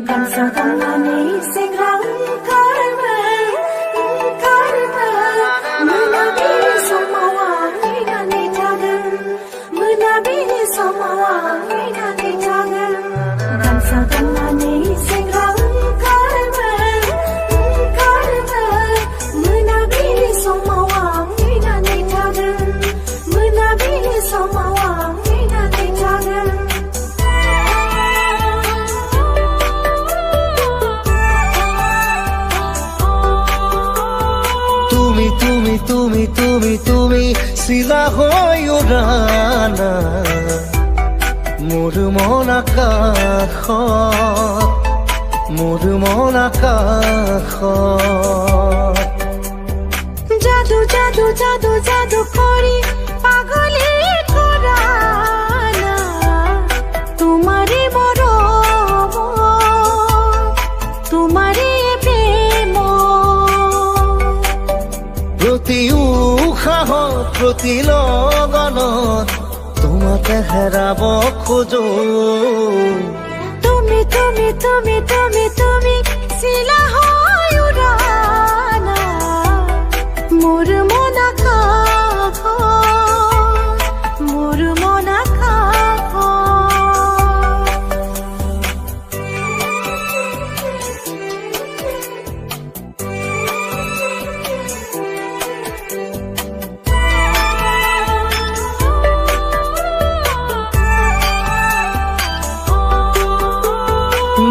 Gansa tangani singrang karmel menabi samawang inani jagan menabi samawang inani jagan Gansa tangani singrang karmel menabi samawang inani jagan menabi samawang inani jagan তুমি শিলা হৈ উৰানা মোৰ মন আকাশত জাদু জাদু জাদু জাদু কৰি পাগলি কৰানা তোমাৰে মৰম তোমাৰে প্ৰেম প্ৰতি উশাহত প্ৰতি লগনত তোমাকে হেৰাব খোজো তুমি তুমি তুমি তুমি তুমি শিলা হৈ উৰানা মোৰ মন আকাশত মোৰ মন আকাশত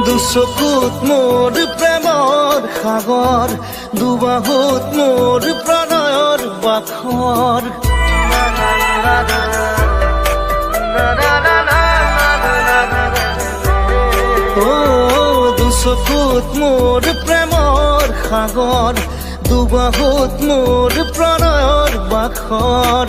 দুচকুত মোৰ প্ৰেমৰ সাগৰ দুবাহুত মোৰ প্ৰণয়ৰ বাখৰ দুচকুত মোৰ প্ৰেমৰ সাগৰ দুবাহুত মোৰ প্ৰণয়ৰ বাখৰ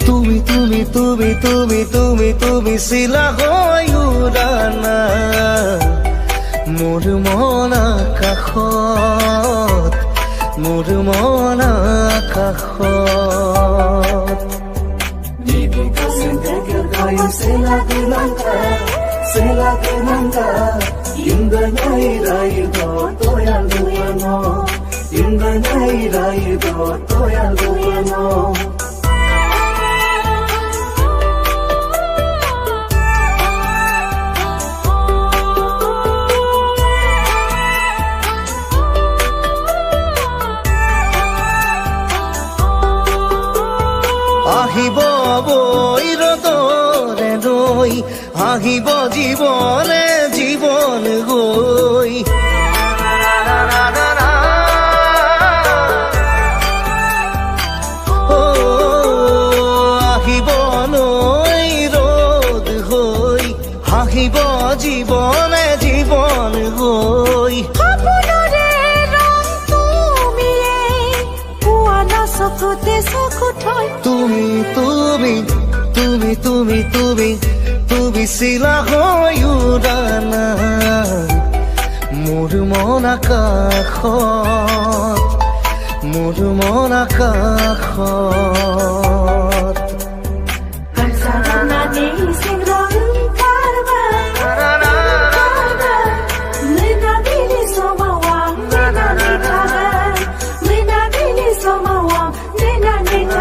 তুমি তুমি তুমি তুমি তুমি তুমি শিলা হৈ উৰানা মোৰ মন আকাশত মোৰ মন আকাশত আহিব বৈৰদৰে নৈ আহিব জীৱনে জীৱন গৈ আহিব নৈ ৰ'দ হৈ আহিব জীৱনে জীৱন গৈ তুমি তুমি তুমি তুমি তুমি তুমি শিলা হৈ উৰানা মোৰ মন আকাশত মোৰ মন আকাশত Menabili samawang, menabili samawang, menabili